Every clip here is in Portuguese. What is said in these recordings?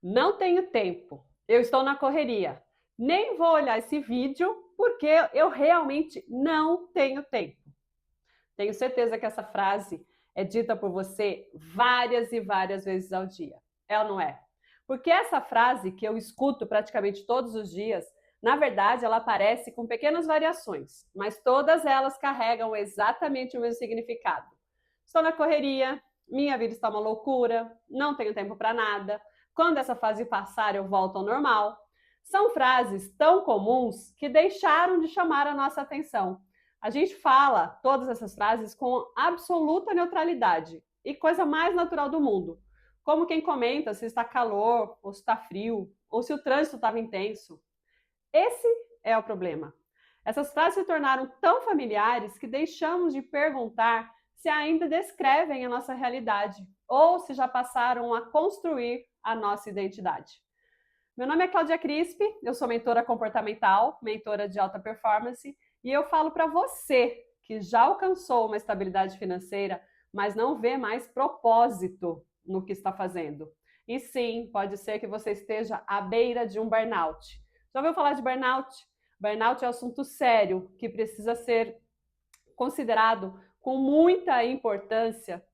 Não tenho tempo, eu estou na correria. Nem vou olhar esse vídeo porque eu realmente não tenho tempo. Tenho certeza que essa frase é dita por você várias e várias vezes ao dia. É ou não é? Porque essa frase que eu escuto praticamente todos os dias, na verdade, ela aparece com pequenas variações, mas todas elas carregam exatamente o mesmo significado. Estou na correria, minha vida está uma loucura, não tenho tempo para nada, quando essa fase passar eu volto ao normal. São frases tão comuns que deixaram de chamar a nossa atenção. A gente fala todas essas frases com absoluta neutralidade e coisa mais natural do mundo. Como quem comenta se está calor, ou se está frio, ou se o trânsito estava intenso. Esse é o problema. Essas frases se tornaram tão familiares que deixamos de perguntar se ainda descrevem a nossa realidade ou se já passaram a construir a nossa identidade. Meu nome é Cláudia Crispi, eu sou mentora comportamental, mentora de alta performance, e eu falo para você que já alcançou uma estabilidade financeira, mas não vê mais propósito no que está fazendo. E sim, pode ser que você esteja à beira de um burnout. Já ouviu falar de burnout? Burnout é um assunto sério que precisa ser considerado com muita importância.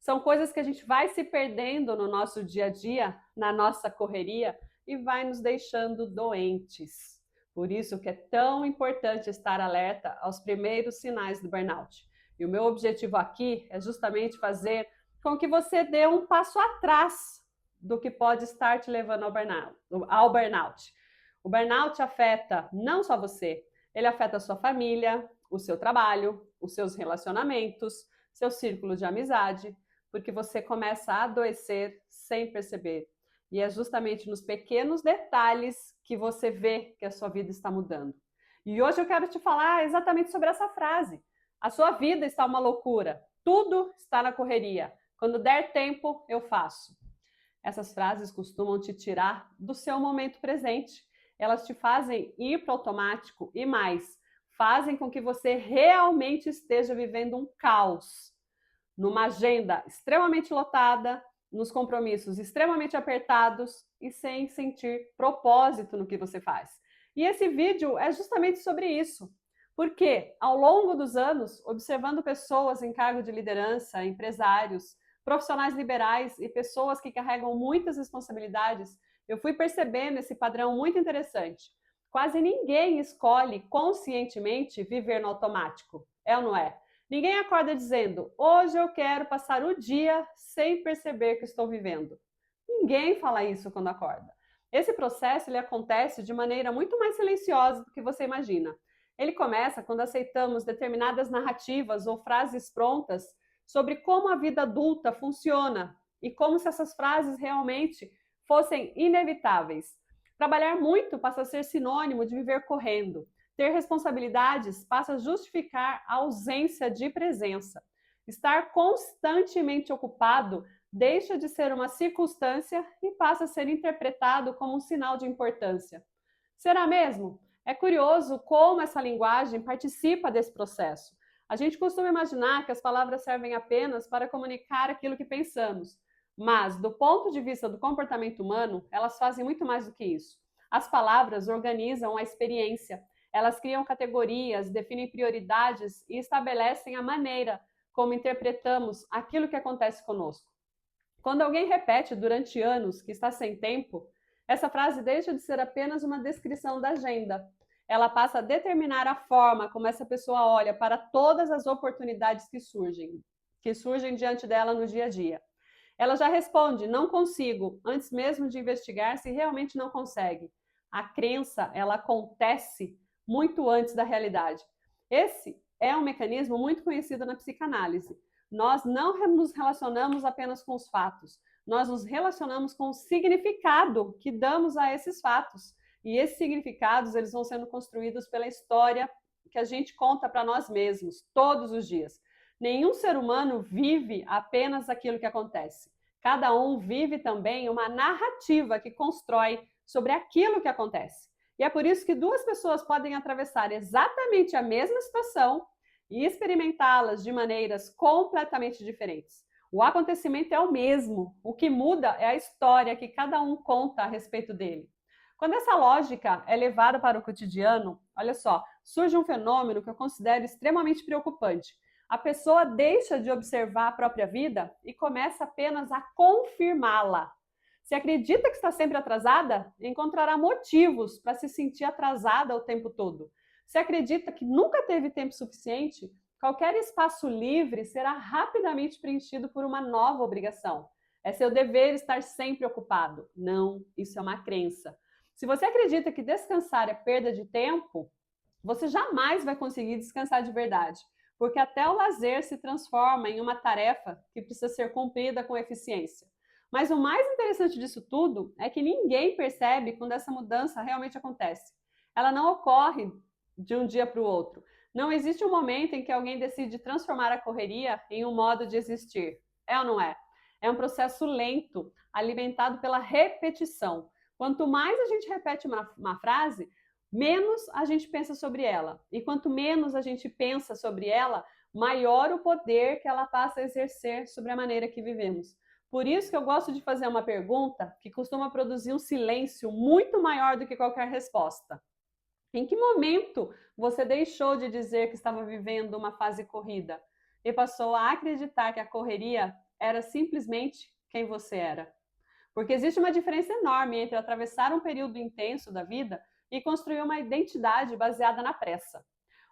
São coisas que a gente vai se perdendo no nosso dia a dia, na nossa correria, e vai nos deixando doentes. Por isso que é tão importante estar alerta aos primeiros sinais do burnout. E o meu objetivo aqui é justamente fazer com que você dê um passo atrás do que pode estar te levando ao burnout. O burnout afeta não só você, ele afeta a sua família, o seu trabalho, os seus relacionamentos, seu círculo de amizade, porque você começa a adoecer sem perceber. E é justamente nos pequenos detalhes que você vê que a sua vida está mudando. E hoje eu quero te falar exatamente sobre essa frase. A sua vida está uma loucura. Tudo está na correria. Quando der tempo, eu faço. Essas frases costumam te tirar do seu momento presente. Elas te fazem ir para o automático e mais, fazem com que você realmente esteja vivendo um caos. Numa agenda extremamente lotada, nos compromissos extremamente apertados e sem sentir propósito no que você faz. E esse vídeo é justamente sobre isso. Porque, ao longo dos anos, observando pessoas em cargo de liderança, empresários, profissionais liberais e pessoas que carregam muitas responsabilidades, eu fui percebendo esse padrão muito interessante. Quase ninguém escolhe conscientemente viver no automático. É ou não é? Ninguém acorda dizendo, hoje eu quero passar o dia sem perceber que estou vivendo. Ninguém fala isso quando acorda. Esse processo ele acontece de maneira muito mais silenciosa do que você imagina. Ele começa quando aceitamos determinadas narrativas ou frases prontas sobre como a vida adulta funciona e como se essas frases realmente fossem inevitáveis. Trabalhar muito passa a ser sinônimo de viver correndo. Ter responsabilidades passa a justificar a ausência de presença. Estar constantemente ocupado deixa de ser uma circunstância e passa a ser interpretado como um sinal de importância. Será mesmo? É curioso como essa linguagem participa desse processo. A gente costuma imaginar que as palavras servem apenas para comunicar aquilo que pensamos, mas, do ponto de vista do comportamento humano, elas fazem muito mais do que isso. As palavras organizam a experiência. Elas criam categorias, definem prioridades e estabelecem a maneira como interpretamos aquilo que acontece conosco. Quando alguém repete durante anos que está sem tempo, essa frase deixa de ser apenas uma descrição da agenda. Ela passa a determinar a forma como essa pessoa olha para todas as oportunidades que surgem diante dela no dia a dia. Ela já responde, não consigo, antes mesmo de investigar se realmente não consegue. A crença, ela acontece muito antes da realidade. Esse é um mecanismo muito conhecido na psicanálise. Nós não nos relacionamos apenas com os fatos, nós nos relacionamos com o significado que damos a esses fatos. E esses significados, eles vão sendo construídos pela história que a gente conta para nós mesmos, todos os dias. Nenhum ser humano vive apenas aquilo que acontece. Cada um vive também uma narrativa que constrói sobre aquilo que acontece. E é por isso que duas pessoas podem atravessar exatamente a mesma situação e experimentá-las de maneiras completamente diferentes. O acontecimento é o mesmo, o que muda é a história que cada um conta a respeito dele. Quando essa lógica é levada para o cotidiano, olha só, surge um fenômeno que eu considero extremamente preocupante. A pessoa deixa de observar a própria vida e começa apenas a confirmá-la. Se acredita que está sempre atrasada, encontrará motivos para se sentir atrasada o tempo todo. Se acredita que nunca teve tempo suficiente, qualquer espaço livre será rapidamente preenchido por uma nova obrigação. É seu dever estar sempre ocupado. Não, isso é uma crença. Se você acredita que descansar é perda de tempo, você jamais vai conseguir descansar de verdade, porque até o lazer se transforma em uma tarefa que precisa ser cumprida com eficiência. Mas o mais interessante disso tudo é que ninguém percebe quando essa mudança realmente acontece. Ela não ocorre de um dia para o outro. Não existe um momento em que alguém decide transformar a correria em um modo de existir. É ou não é? É um processo lento, alimentado pela repetição. Quanto mais a gente repete uma frase, menos a gente pensa sobre ela. E quanto menos a gente pensa sobre ela, maior o poder que ela passa a exercer sobre a maneira que vivemos. Por isso que eu gosto de fazer uma pergunta que costuma produzir um silêncio muito maior do que qualquer resposta. Em que momento você deixou de dizer que estava vivendo uma fase corrida e passou a acreditar que a correria era simplesmente quem você era? Porque existe uma diferença enorme entre atravessar um período intenso da vida e construir uma identidade baseada na pressa.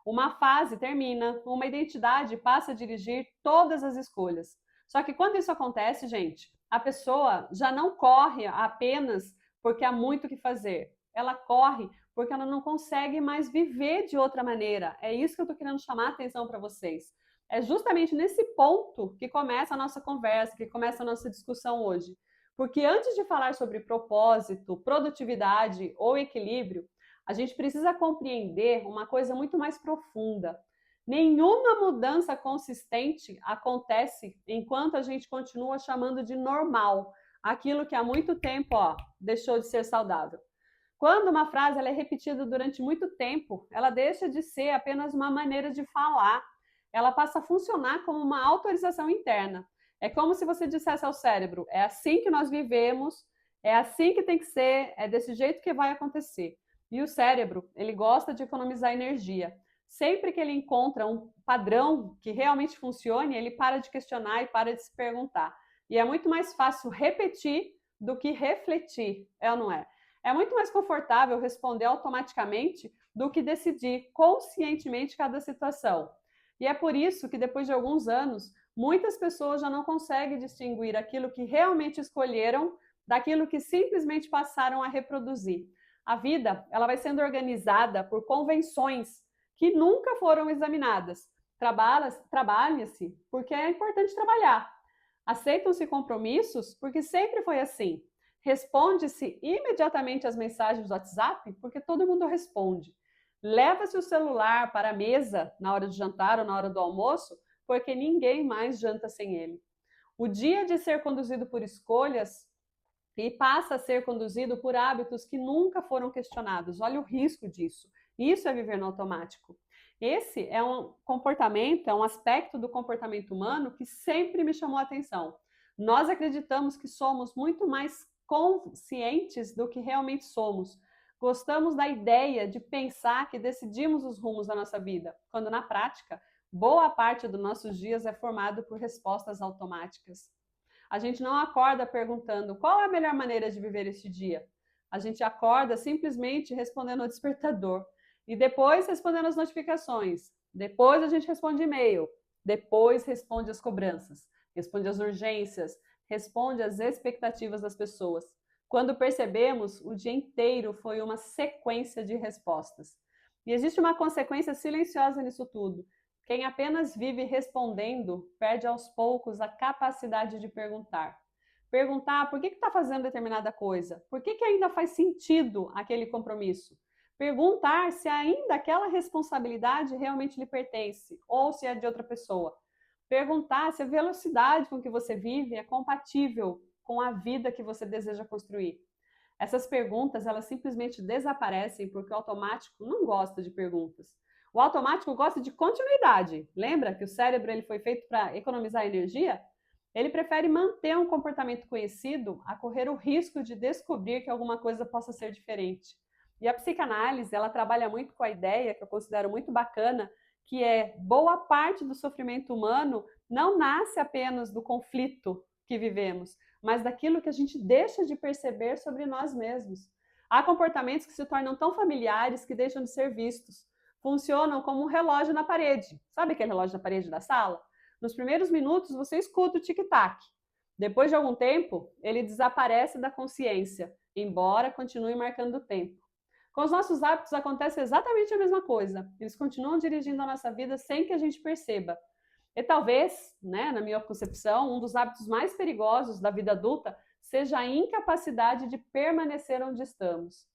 Uma fase termina, uma identidade passa a dirigir todas as escolhas. Só que quando isso acontece, gente, a pessoa já não corre apenas porque há muito o que fazer. Ela corre porque ela não consegue mais viver de outra maneira. É isso que eu estou querendo chamar a atenção para vocês. É justamente nesse ponto que começa a nossa conversa, que começa a nossa discussão hoje. Porque antes de falar sobre propósito, produtividade ou equilíbrio, a gente precisa compreender uma coisa muito mais profunda. Nenhuma mudança consistente acontece enquanto a gente continua chamando de normal aquilo que há muito tempo deixou de ser saudável. Quando uma frase ela é repetida durante muito tempo, ela deixa de ser apenas uma maneira de falar, ela passa a funcionar como uma autorização interna. É como se você dissesse ao cérebro, é assim que nós vivemos, é assim que tem que ser, é desse jeito que vai acontecer. E o cérebro, ele gosta de economizar energia. Sempre que ele encontra um padrão que realmente funcione, ele para de questionar e para de se perguntar. E é muito mais fácil repetir do que refletir, é ou não é? É muito mais confortável responder automaticamente do que decidir conscientemente cada situação. E é por isso que depois de alguns anos, muitas pessoas já não conseguem distinguir aquilo que realmente escolheram daquilo que simplesmente passaram a reproduzir. A vida, ela vai sendo organizada por convenções que nunca foram examinadas. Trabalha-se porque é importante trabalhar. Aceitam-se compromissos porque sempre foi assim. Responde-se imediatamente às mensagens do WhatsApp porque todo mundo responde. Leva-se o celular para a mesa na hora de jantar ou na hora do almoço porque ninguém mais janta sem ele. O dia de ser conduzido por escolhas e passa a ser conduzido por hábitos que nunca foram questionados. Olha o risco disso. Isso é viver no automático. Esse é um comportamento, é um aspecto do comportamento humano que sempre me chamou a atenção. Nós acreditamos que somos muito mais conscientes do que realmente somos. Gostamos da ideia de pensar que decidimos os rumos da nossa vida, quando na prática, boa parte dos nossos dias é formado por respostas automáticas. A gente não acorda perguntando qual é a melhor maneira de viver este dia. A gente acorda simplesmente respondendo ao despertador. E depois respondendo as notificações. Depois a gente responde e-mail. Depois responde as cobranças. Responde as urgências. Responde às expectativas das pessoas. Quando percebemos, o dia inteiro foi uma sequência de respostas. E existe uma consequência silenciosa nisso tudo. Quem apenas vive respondendo perde aos poucos a capacidade de perguntar. Perguntar por que está fazendo determinada coisa? Por que ainda faz sentido aquele compromisso? Perguntar se ainda aquela responsabilidade realmente lhe pertence ou se é de outra pessoa. Perguntar se a velocidade com que você vive é compatível com a vida que você deseja construir. Essas perguntas, elas simplesmente desaparecem porque o automático não gosta de perguntas. O automático gosta de continuidade. Lembra que o cérebro ele foi feito para economizar energia? Ele prefere manter um comportamento conhecido a correr o risco de descobrir que alguma coisa possa ser diferente. E a psicanálise, ela trabalha muito com a ideia, que eu considero muito bacana, que é boa parte do sofrimento humano não nasce apenas do conflito que vivemos, mas daquilo que a gente deixa de perceber sobre nós mesmos. Há comportamentos que se tornam tão familiares que deixam de ser vistos. Funcionam como um relógio na parede. Sabe aquele relógio na parede da sala? Nos primeiros minutos você escuta o tic-tac. Depois de algum tempo, ele desaparece da consciência, embora continue marcando o tempo. Com os nossos hábitos acontece exatamente a mesma coisa. Eles continuam dirigindo a nossa vida sem que a gente perceba. E talvez, né, na minha concepção, um dos hábitos mais perigosos da vida adulta seja a incapacidade de permanecer onde estamos.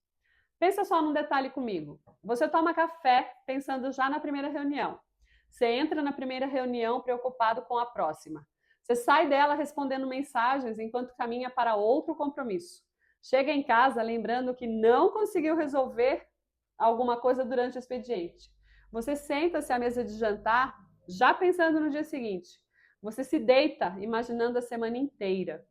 Pensa só num detalhe comigo. Você toma café pensando já na primeira reunião. Você entra na primeira reunião preocupado com a próxima. Você sai dela respondendo mensagens enquanto caminha para outro compromisso. Chega em casa lembrando que não conseguiu resolver alguma coisa durante o expediente. Você senta-se à mesa de jantar já pensando no dia seguinte. Você se deita imaginando a semana inteira.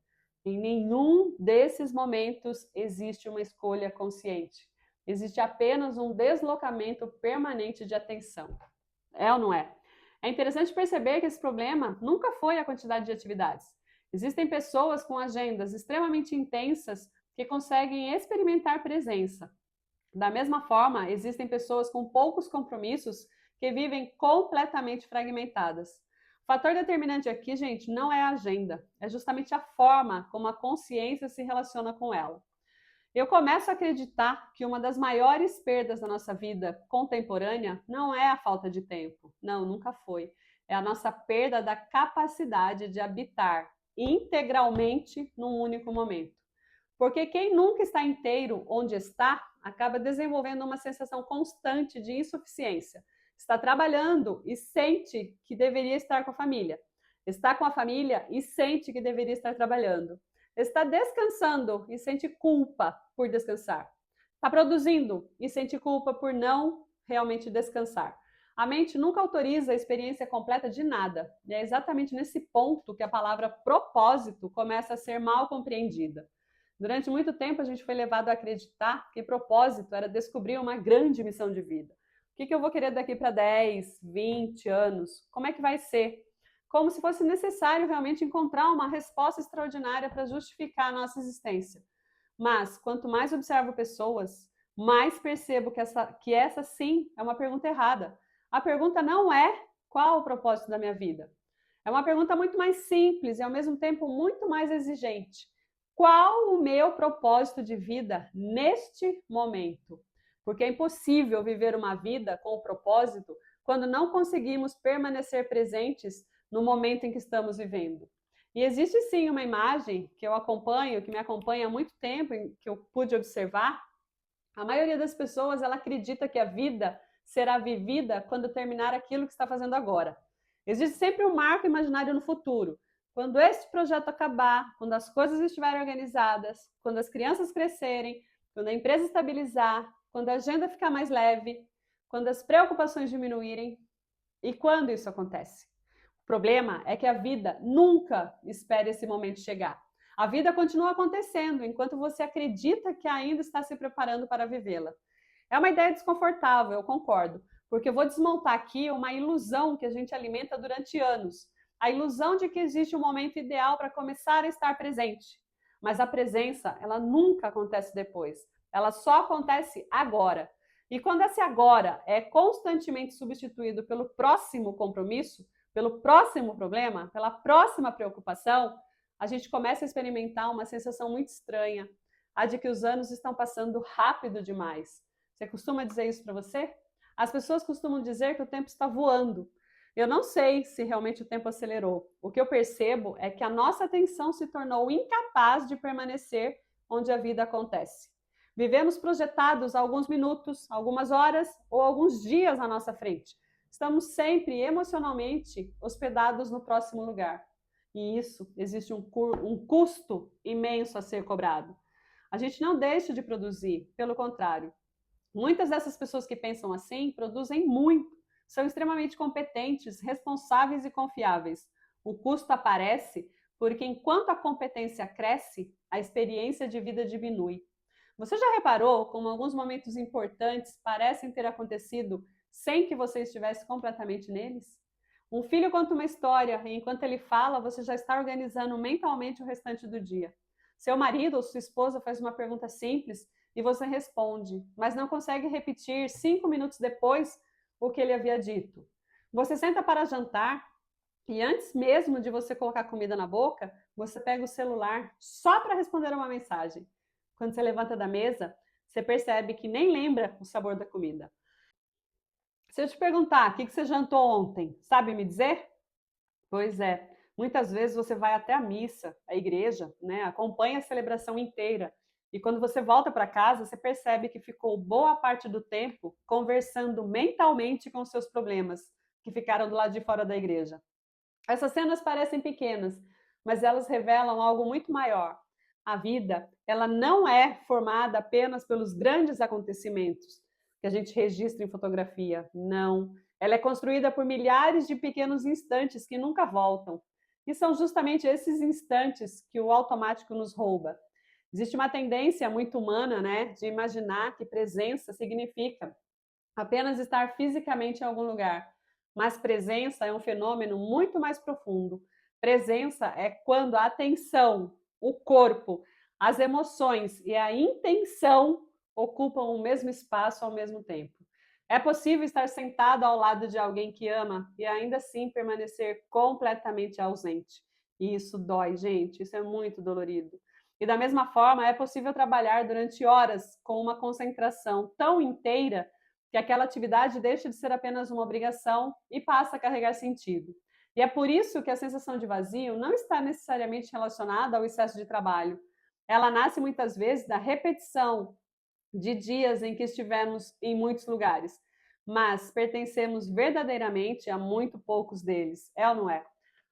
Em nenhum desses momentos existe uma escolha consciente. Existe apenas um deslocamento permanente de atenção. É ou não é? É interessante perceber que esse problema nunca foi a quantidade de atividades. Existem pessoas com agendas extremamente intensas que conseguem experimentar presença. Da mesma forma, existem pessoas com poucos compromissos que vivem completamente fragmentadas. O fator determinante aqui, gente, não é a agenda, é justamente a forma como a consciência se relaciona com ela. Eu começo a acreditar que uma das maiores perdas da nossa vida contemporânea não é a falta de tempo. Não, nunca foi. É a nossa perda da capacidade de habitar integralmente num único momento. Porque quem nunca está inteiro onde está, acaba desenvolvendo uma sensação constante de insuficiência. Está trabalhando e sente que deveria estar com a família. Está com a família e sente que deveria estar trabalhando. Está descansando e sente culpa por descansar. Está produzindo e sente culpa por não realmente descansar. A mente nunca autoriza a experiência completa de nada. E é exatamente nesse ponto que a palavra propósito começa a ser mal compreendida. Durante muito tempo a gente foi levado a acreditar que propósito era descobrir uma grande missão de vida. O que eu vou querer daqui para 10, 20 anos? Como é que vai ser? Como se fosse necessário realmente encontrar uma resposta extraordinária para justificar a nossa existência. Mas, quanto mais observo pessoas, mais percebo que essa sim é uma pergunta errada. A pergunta não é qual o propósito da minha vida. É uma pergunta muito mais simples e, ao mesmo tempo, muito mais exigente. Qual o meu propósito de vida neste momento? Porque é impossível viver uma vida com o propósito quando não conseguimos permanecer presentes no momento em que estamos vivendo. E existe sim uma imagem que eu acompanho, que me acompanha há muito tempo, que eu pude observar. A maioria das pessoas, ela acredita que a vida será vivida quando terminar aquilo que está fazendo agora. Existe sempre um marco imaginário no futuro. Quando este projeto acabar, quando as coisas estiverem organizadas, quando as crianças crescerem, quando a empresa estabilizar, quando a agenda ficar mais leve, quando as preocupações diminuírem. E quando isso acontece? O problema é que a vida nunca espera esse momento chegar. A vida continua acontecendo enquanto você acredita que ainda está se preparando para vivê-la. É uma ideia desconfortável, eu concordo, porque eu vou desmontar aqui uma ilusão que a gente alimenta durante anos. A ilusão de que existe um momento ideal para começar a estar presente. Mas a presença, ela nunca acontece depois. Ela só acontece agora. E quando esse agora é constantemente substituído pelo próximo compromisso, pelo próximo problema, pela próxima preocupação, a gente começa a experimentar uma sensação muito estranha, a de que os anos estão passando rápido demais. Você costuma dizer isso para você? As pessoas costumam dizer que o tempo está voando. Eu não sei se realmente o tempo acelerou. O que eu percebo é que a nossa atenção se tornou incapaz de permanecer onde a vida acontece. Vivemos projetados alguns minutos, algumas horas ou alguns dias à nossa frente. Estamos sempre emocionalmente hospedados no próximo lugar. E isso, existe um custo imenso a ser cobrado. A gente não deixa de produzir, pelo contrário. Muitas dessas pessoas que pensam assim produzem muito, são extremamente competentes, responsáveis e confiáveis. O custo aparece porque enquanto a competência cresce, a experiência de vida diminui. Você já reparou como alguns momentos importantes parecem ter acontecido sem que você estivesse completamente neles? Um filho conta uma história e enquanto ele fala, você já está organizando mentalmente o restante do dia. Seu marido ou sua esposa faz uma pergunta simples e você responde, mas não consegue repetir 5 minutos depois o que ele havia dito. Você senta para jantar e antes mesmo de você colocar comida na boca, você pega o celular só para responder uma mensagem. Quando você levanta da mesa, você percebe que nem lembra o sabor da comida. Se eu te perguntar o que você jantou ontem, sabe me dizer? Pois é, muitas vezes você vai até a missa, a igreja, né? Acompanha a celebração inteira. E quando você volta para casa, você percebe que ficou boa parte do tempo conversando mentalmente com seus problemas, que ficaram do lado de fora da igreja. Essas cenas parecem pequenas, mas elas revelam algo muito maior. A vida, ela não é formada apenas pelos grandes acontecimentos que a gente registra em fotografia. Não. Ela é construída por milhares de pequenos instantes que nunca voltam. E são justamente esses instantes que o automático nos rouba. Existe uma tendência muito humana, né, de imaginar que presença significa apenas estar fisicamente em algum lugar. Mas presença é um fenômeno muito mais profundo. Presença é quando a atenção, o corpo, as emoções e a intenção ocupam o mesmo espaço ao mesmo tempo. É possível estar sentado ao lado de alguém que ama e ainda assim permanecer completamente ausente. E isso dói, gente, isso é muito dolorido. E da mesma forma, é possível trabalhar durante horas com uma concentração tão inteira que aquela atividade deixa de ser apenas uma obrigação e passa a carregar sentido. E é por isso que a sensação de vazio não está necessariamente relacionada ao excesso de trabalho. Ela nasce muitas vezes da repetição de dias em que estivemos em muitos lugares, mas pertencemos verdadeiramente a muito poucos deles, é ou não é?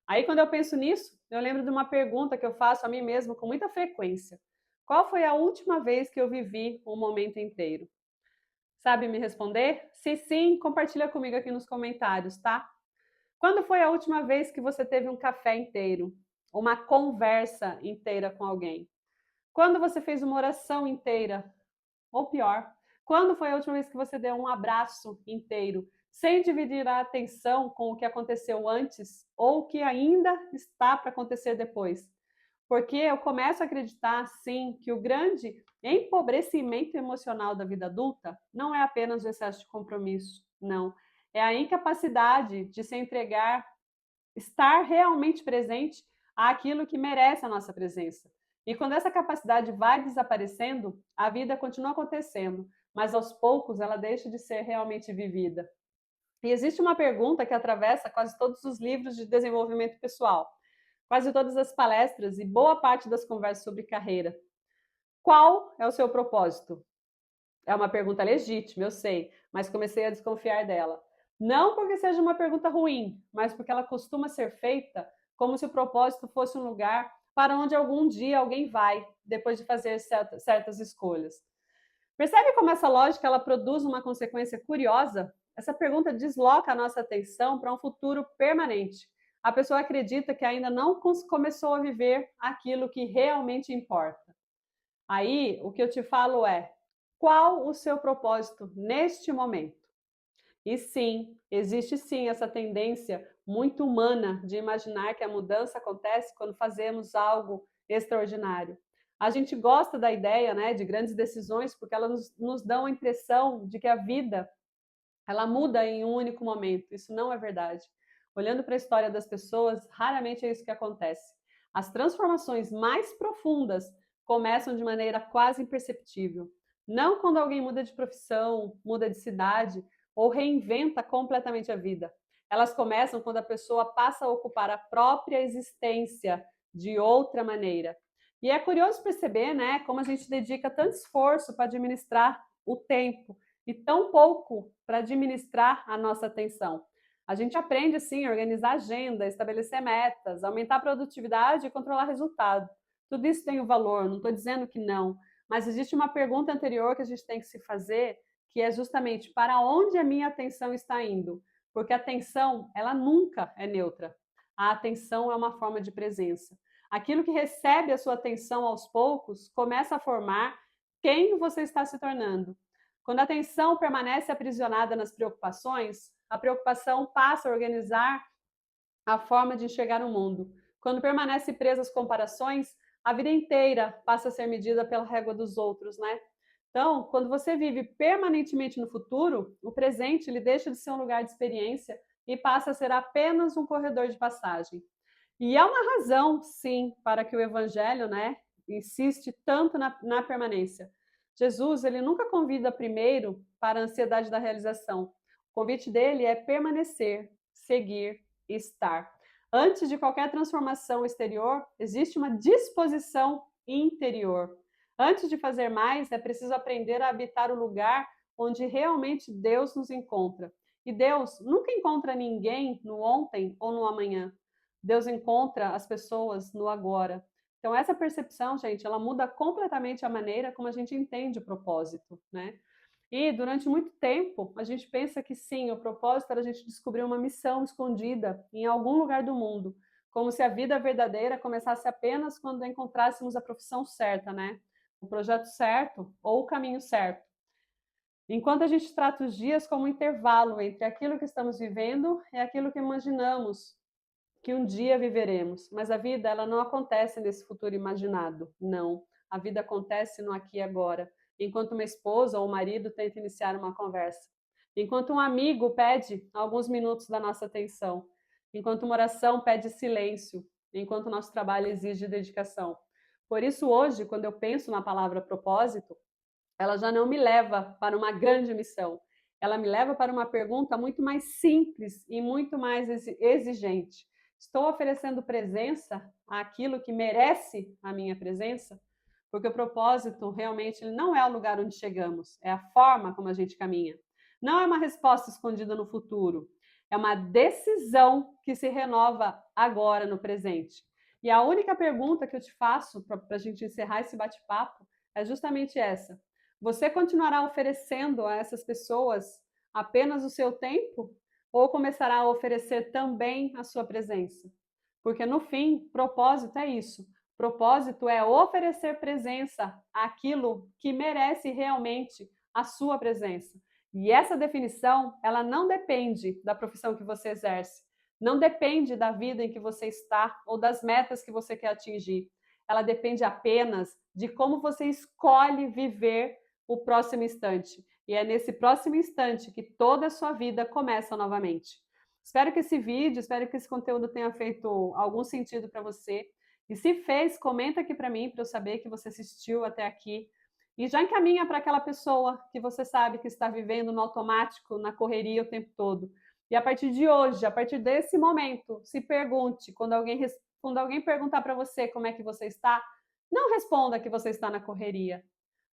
Aí, quando eu penso nisso, eu lembro de uma pergunta que eu faço a mim mesmo com muita frequência. Qual foi a última vez que eu vivi um momento inteiro? Sabe me responder? Se sim, compartilha comigo aqui nos comentários, tá? Quando foi a última vez que você teve um café inteiro? Uma conversa inteira com alguém? Quando você fez uma oração inteira? Ou pior, quando foi a última vez que você deu um abraço inteiro, sem dividir a atenção com o que aconteceu antes ou o que ainda está para acontecer depois? Porque eu começo a acreditar, sim, que o grande empobrecimento emocional da vida adulta não é apenas o excesso de compromisso, não. É a incapacidade de se entregar, estar realmente presente àquilo que merece a nossa presença. E quando essa capacidade vai desaparecendo, a vida continua acontecendo, mas aos poucos ela deixa de ser realmente vivida. E existe uma pergunta que atravessa quase todos os livros de desenvolvimento pessoal, quase todas as palestras e boa parte das conversas sobre carreira. Qual é o seu propósito? É uma pergunta legítima, eu sei, mas comecei a desconfiar dela. Não porque seja uma pergunta ruim, mas porque ela costuma ser feita como se o propósito fosse um lugar para onde algum dia alguém vai, depois de fazer certas escolhas. Percebe como essa lógica ela produz uma consequência curiosa? Essa pergunta desloca a nossa atenção para um futuro permanente. A pessoa acredita que ainda não começou a viver aquilo que realmente importa. Aí, o que eu te falo é: qual o seu propósito neste momento? E sim, existe sim essa tendência muito humana de imaginar que a mudança acontece quando fazemos algo extraordinário. A gente gosta da ideia, né, de grandes decisões porque elas nos dão a impressão de que a vida ela muda em um único momento. Isso não é verdade. Olhando para a história das pessoas, raramente é isso que acontece. As transformações mais profundas começam de maneira quase imperceptível. Não quando alguém muda de profissão, muda de cidade ou reinventa completamente a vida. Elas começam quando a pessoa passa a ocupar a própria existência de outra maneira. E é curioso perceber, né, como a gente dedica tanto esforço para administrar o tempo e tão pouco para administrar a nossa atenção. A gente aprende, sim, a organizar a agenda, estabelecer metas, aumentar a produtividade e controlar resultado. Tudo isso tem um valor, não estou dizendo que não, mas existe uma pergunta anterior que a gente tem que se fazer, que é justamente para onde a minha atenção está indo? Porque a atenção, ela nunca é neutra. A atenção é uma forma de presença. Aquilo que recebe a sua atenção aos poucos começa a formar quem você está se tornando. Quando a atenção permanece aprisionada nas preocupações, a preocupação passa a organizar a forma de enxergar o mundo. Quando permanece presa às comparações, a vida inteira passa a ser medida pela régua dos outros, né? Então, quando você vive permanentemente no futuro, o presente ele deixa de ser um lugar de experiência e passa a ser apenas um corredor de passagem. E há uma razão, sim, para que o evangelho, né, insiste tanto na permanência. Jesus, ele nunca convida primeiro para a ansiedade da realização. O convite dele é permanecer, seguir e estar. Antes de qualquer transformação exterior, existe uma disposição interior. Antes de fazer mais, é preciso aprender a habitar o lugar onde realmente Deus nos encontra. E Deus nunca encontra ninguém no ontem ou no amanhã. Deus encontra as pessoas no agora. Então, essa percepção, gente, ela muda completamente a maneira como a gente entende o propósito, né? E durante muito tempo, a gente pensa que sim, o propósito era a gente descobrir uma missão escondida em algum lugar do mundo, como se a vida verdadeira começasse apenas quando encontrássemos a profissão certa, né? O projeto certo ou o caminho certo. Enquanto a gente trata os dias como um intervalo entre aquilo que estamos vivendo e aquilo que imaginamos que um dia viveremos, mas a vida ela não acontece nesse futuro imaginado, não. A vida acontece no aqui e agora, enquanto uma esposa ou um marido tenta iniciar uma conversa, enquanto um amigo pede alguns minutos da nossa atenção, enquanto uma oração pede silêncio, enquanto o nosso trabalho exige dedicação. Por isso hoje, quando eu penso na palavra propósito, ela já não me leva para uma grande missão. Ela me leva para uma pergunta muito mais simples e muito mais exigente. Estou oferecendo presença àquilo que merece a minha presença? Porque o propósito realmente ele não é o lugar onde chegamos, é a forma como a gente caminha. Não é uma resposta escondida no futuro, é uma decisão que se renova agora no presente. E a única pergunta que eu te faço para a gente encerrar esse bate-papo é justamente essa: você continuará oferecendo a essas pessoas apenas o seu tempo ou começará a oferecer também a sua presença? Porque no fim, propósito é isso. Propósito é oferecer presença àquilo que merece realmente a sua presença. E essa definição, ela não depende da profissão que você exerce, não depende da vida em que você está ou das metas que você quer atingir. Ela depende apenas de como você escolhe viver o próximo instante. E é nesse próximo instante que toda a sua vida começa novamente. Espero que esse vídeo, espero que esse conteúdo tenha feito algum sentido para você. E se fez, comenta aqui para mim, para eu saber que você assistiu até aqui. E já encaminha para aquela pessoa que você sabe que está vivendo no automático, na correria o tempo todo. E a partir de hoje, a partir desse momento, se pergunte, quando alguém perguntar para você como é que você está, não responda que você está na correria.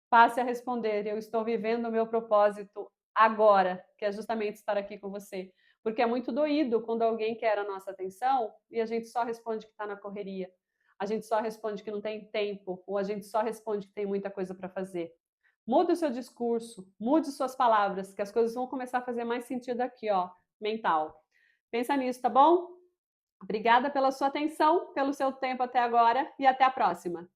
Passe a responder: eu estou vivendo o meu propósito agora, que é justamente estar aqui com você. Porque é muito doído quando alguém quer a nossa atenção e a gente só responde que está na correria. A gente só responde que não tem tempo, ou a gente só responde que tem muita coisa para fazer. Mude o seu discurso, mude suas palavras, que as coisas vão começar a fazer mais sentido aqui, ó, mental. Pensa nisso, tá bom? Obrigada pela sua atenção, pelo seu tempo até agora e até a próxima.